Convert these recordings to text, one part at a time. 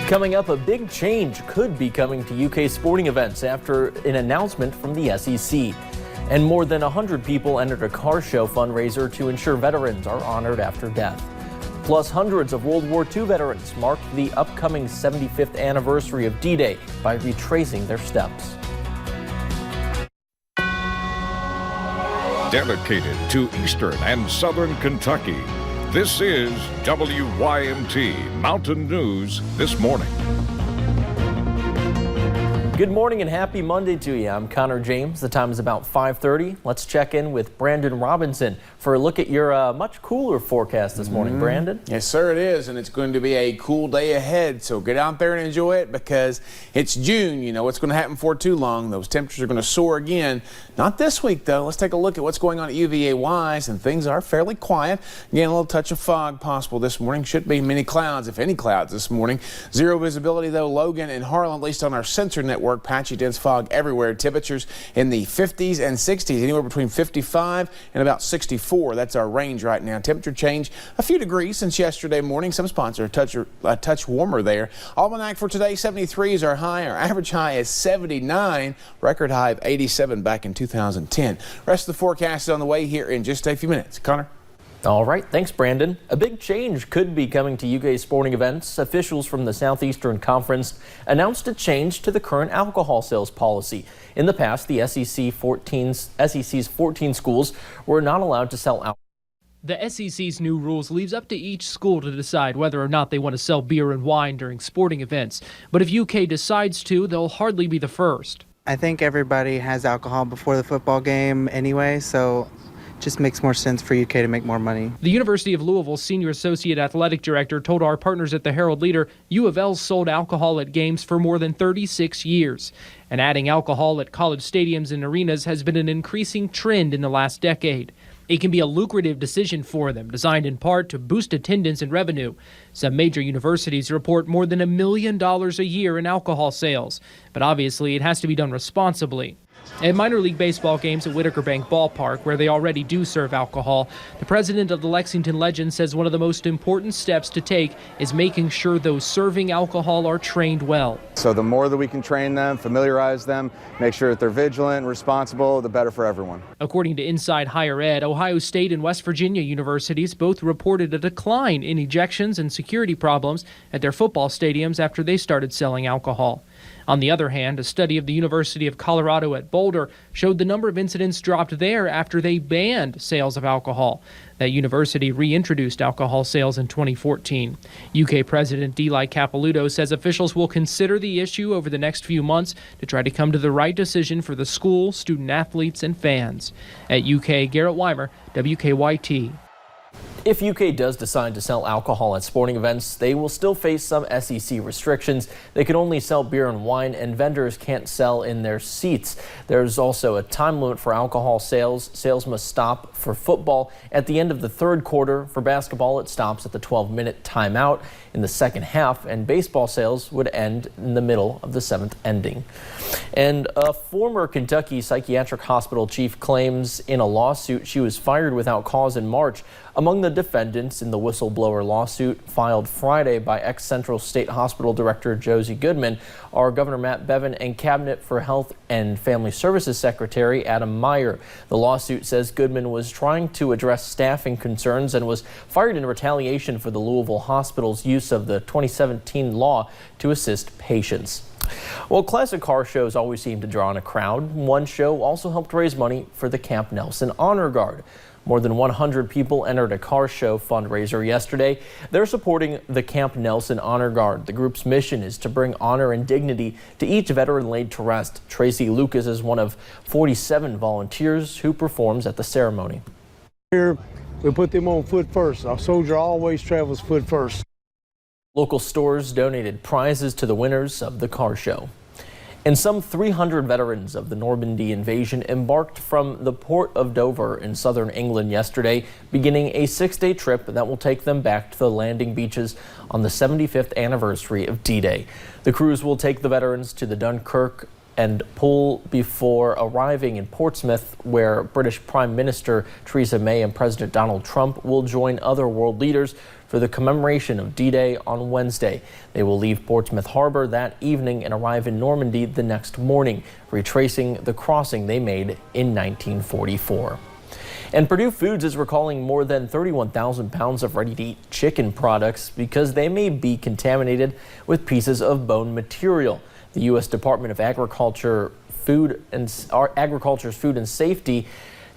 Coming up, a big change could be coming to UK sporting events after an announcement from the SEC. And more than 100 people entered a car show fundraiser to ensure veterans are honored after death. Plus, hundreds of World War II veterans marked the upcoming 75th anniversary of D-Day by retracing their steps. Dedicated to Eastern and Southern Kentucky, this is WYMT Mountain News This Morning. Good morning and happy Monday to you. I'm Connor James. The time is about 5:30. Let's check in with Brandon Robinson for a look at your much cooler forecast this morning. Brandon? Yes, sir, it is, and it's going to be a cool day ahead. So get out there and enjoy it because it's June. You know what's going to happen for too long. Those temperatures are going to soar again. Not this week, though. Let's take a look at what's going on at UVA-wise, and things are fairly quiet. Again, a little touch of fog possible this morning. Should be many clouds, if any clouds, this morning. Zero visibility, though. Logan and Harlan, at least on our sensor network. Patchy dense fog everywhere. Temperatures in the 50s and 60s, anywhere between 55 and about 64. That's our range right now. Temperature change a few degrees since yesterday morning. Some spots are a touch warmer there. Almanac for today, 73 is our high. Our average high is 79. Record high of 87 back in 2010. Rest of the forecast is on the way here in just a few minutes. Connor? All right, thanks, Brandon. A big change could be coming to UK sporting events. Officials from the Southeastern Conference announced a change to the current alcohol sales policy. In the past, the SEC's 14 schools were not allowed to sell alcohol. The SEC's new rules leaves up to each school to decide whether or not they want to sell beer and wine during sporting events. But if UK decides to, they'll hardly be the first. I think everybody has alcohol before the football game anyway, so just makes more sense for UK to make more money. The University of Louisville's Senior Associate Athletic Director told our partners at the Herald Leader U of L's sold alcohol at games for more than 36 years. And adding alcohol at college stadiums and arenas has been an increasing trend in the last decade. It can be a lucrative decision for them, designed in part to boost attendance and revenue. Some major universities report more than $1 million a year in alcohol sales. But obviously, it has to be done responsibly. At minor league baseball games at Whitaker Bank Ballpark, where they already do serve alcohol, the president of the Lexington Legends says one of the most important steps to take is making sure those serving alcohol are trained well. So the more that we can train them, familiarize them, make sure that they're vigilant and responsible, the better for everyone. According to Inside Higher Ed, Ohio State and West Virginia universities both reported a decline in ejections and security problems at their football stadiums after they started selling alcohol. On the other hand, a study of the University of Colorado at Boulder showed the number of incidents dropped there after they banned sales of alcohol. That university reintroduced alcohol sales in 2014. UK President Deli Capilouto says officials will consider the issue over the next few months to try to come to the right decision for the school, student athletes, and fans. At UK, Garrett Weimer, WKYT. If UK does decide to sell alcohol at sporting events, they will still face some SEC restrictions. They can only sell beer and wine, and vendors can't sell in their seats. There's also a time limit for alcohol sales. Sales must stop for football at the end of the third quarter. For basketball, it stops at the 12-minute timeout in the second half, and baseball sales would end in the middle of the seventh ending. And a former Kentucky Psychiatric Hospital chief claims in a lawsuit she was fired without cause in March. Among the defendants in the whistleblower lawsuit filed Friday by ex-Central State Hospital Director Josie Goodman are Governor Matt Bevin and Cabinet for Health and Family Services Secretary Adam Meyer. The lawsuit says Goodman was trying to address staffing concerns and was fired in retaliation for the Louisville Hospital's use of the 2017 law to assist patients. Well, classic car shows always seem to draw in a crowd. One show also helped raise money for the Camp Nelson Honor Guard. More than 100 people entered a car show fundraiser yesterday. They're supporting the Camp Nelson Honor Guard. The group's mission is to bring honor and dignity to each veteran laid to rest. Tracy Lucas is one of 47 volunteers who performs at the ceremony. Here, we put them on foot first. Our soldier always travels foot first. Local stores donated prizes to the winners of the car show. And some 300 veterans of the Normandy invasion embarked from the port of Dover in southern England yesterday, beginning a 6-day trip that will take them back to the landing beaches on the 75th anniversary of D-Day. The cruise will take the veterans to the Dunkirk and Poole before arriving in Portsmouth, where British Prime Minister Theresa May and President Donald Trump will join other world leaders for the commemoration of D-Day on Wednesday. They will leave Portsmouth Harbor that evening and arrive in Normandy the next morning, retracing the crossing they made in 1944. And Purdue Foods is recalling more than 31,000 pounds of ready-to-eat chicken products because they may be contaminated with pieces of bone material. The U.S. Department of Agriculture's Food and Safety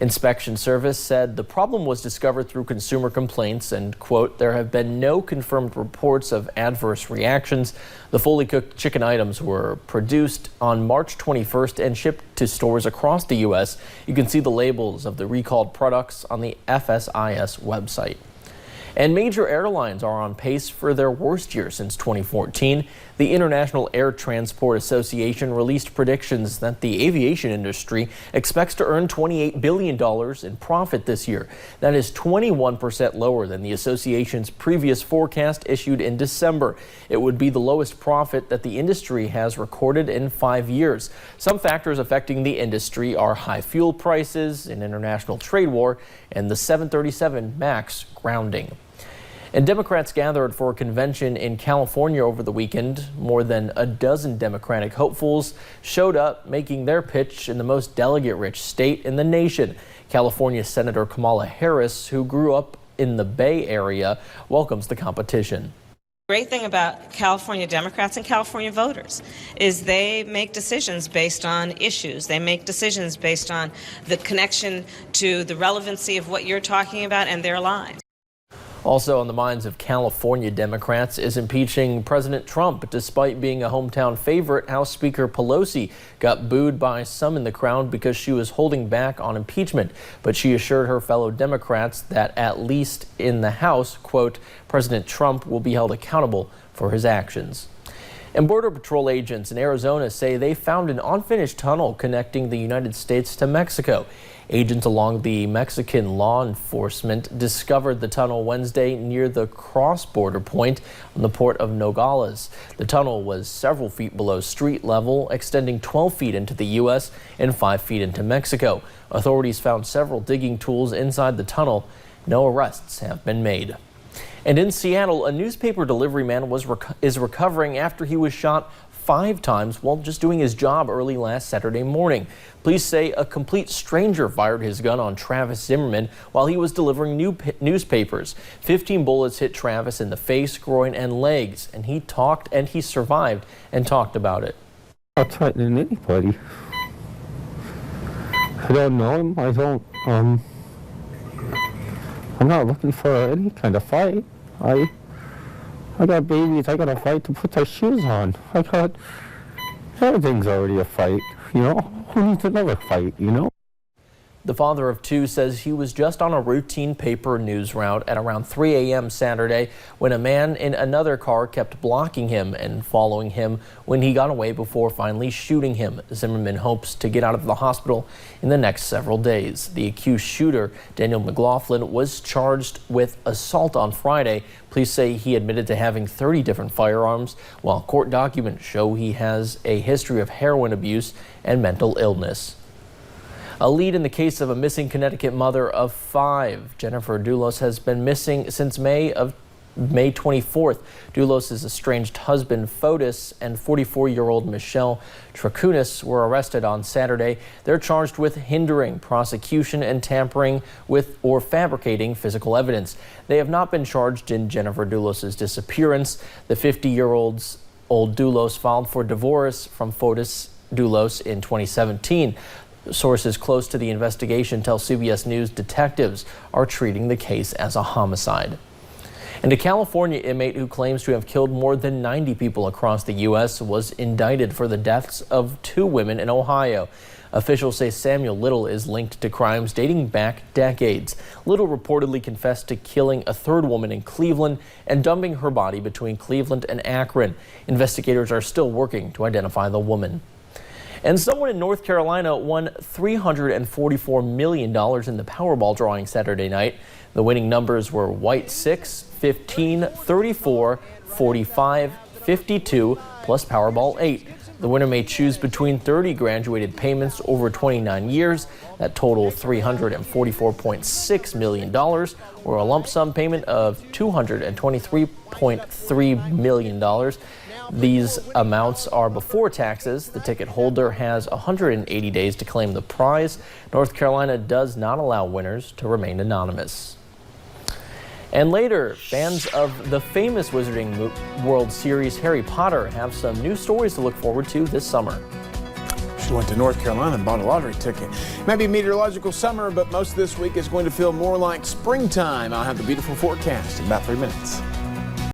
Inspection Service said the problem was discovered through consumer complaints and, quote, there have been no confirmed reports of adverse reactions. The fully cooked chicken items were produced on March 21st and shipped to stores across the U.S. You can see the labels of the recalled products on the FSIS website. And major airlines are on pace for their worst year since 2014. The International Air Transport Association released predictions that the aviation industry expects to earn $28 billion in profit this year. That is 21% lower than the association's previous forecast issued in December. It would be the lowest profit that the industry has recorded in 5 years. Some factors affecting the industry are high fuel prices, an international trade war, and the 737 MAX grounding. And Democrats gathered for a convention in California over the weekend. More than a dozen Democratic hopefuls showed up, making their pitch in the most delegate-rich state in the nation. California Senator Kamala Harris, who grew up in the Bay Area, welcomes the competition. The great thing about California Democrats and California voters is they make decisions based on issues. They make decisions based on the connection to the relevancy of what you're talking about and their lives. Also on the minds of California Democrats is impeaching President Trump. Despite being a hometown favorite, House Speaker Pelosi got booed by some in the crowd because she was holding back on impeachment. But she assured her fellow Democrats that at least in the House, quote, President Trump will be held accountable for his actions. And Border Patrol agents in Arizona say they found an unfinished tunnel connecting the United States to Mexico. Agents along the Mexican law enforcement discovered the tunnel Wednesday near the cross-border point on the port of Nogales. The tunnel was several feet below street level, extending 12 feet into the U.S. and 5 feet into Mexico. Authorities found several digging tools inside the tunnel. No arrests have been made. And in Seattle, a newspaper delivery man is recovering after he was shot 5 times while just doing his job early last Saturday morning. Police say a complete stranger fired his gun on Travis Zimmerman while he was delivering newspapers. 15 bullets hit Travis in the face, groin, and legs, and he survived and talked about it. I'm not threatening anybody. I don't know him. I'm not looking for any kind of fight. I got babies, I got a fight to put their shoes on. Everything's already a fight, you know? Who needs another fight, you know? The father of 2 says he was just on a routine paper news route at around 3 a.m. Saturday when a man in another car kept blocking him and following him when he got away before finally shooting him. Zimmerman hopes to get out of the hospital in the next several days. The accused shooter, Daniel McLaughlin, was charged with assault on Friday. Police say he admitted to having 30 different firearms, while court documents show he has a history of heroin abuse and mental illness. A lead in the case of a missing Connecticut mother of 5. Jennifer Dulos has been missing since May 24th. Dulos' estranged husband, Fotis, and 44-year-old Michelle Trakunis were arrested on Saturday. They're charged with hindering prosecution and tampering with or fabricating physical evidence. They have not been charged in Jennifer Dulos' disappearance. The 50-year-old Dulos filed for divorce from Fotis Dulos in 2017. Sources close to the investigation tell CBS News detectives are treating the case as a homicide. And a California inmate who claims to have killed more than 90 people across the U.S. was indicted for the deaths of 2 women in Ohio. Officials say Samuel Little is linked to crimes dating back decades. Little reportedly confessed to killing a 3rd woman in Cleveland and dumping her body between Cleveland and Akron. Investigators are still working to identify the woman. And someone in North Carolina won $344 million in the Powerball drawing Saturday night. The winning numbers were white 6, 15, 34, 45, 52, plus Powerball 8. The winner may choose between 30 graduated payments over 29 years that total $344.6 million, or a lump sum payment of $223.3 million. These amounts are before taxes. The ticket holder has 180 days to claim the prize. North Carolina does not allow winners to remain anonymous. And later, fans of the famous Wizarding World Series Harry Potter have some new stories to look forward to this summer. She went to North Carolina and bought a lottery ticket. Maybe meteorological summer, but most of this week is going to feel more like springtime. I'll have the beautiful forecast in about 3 minutes.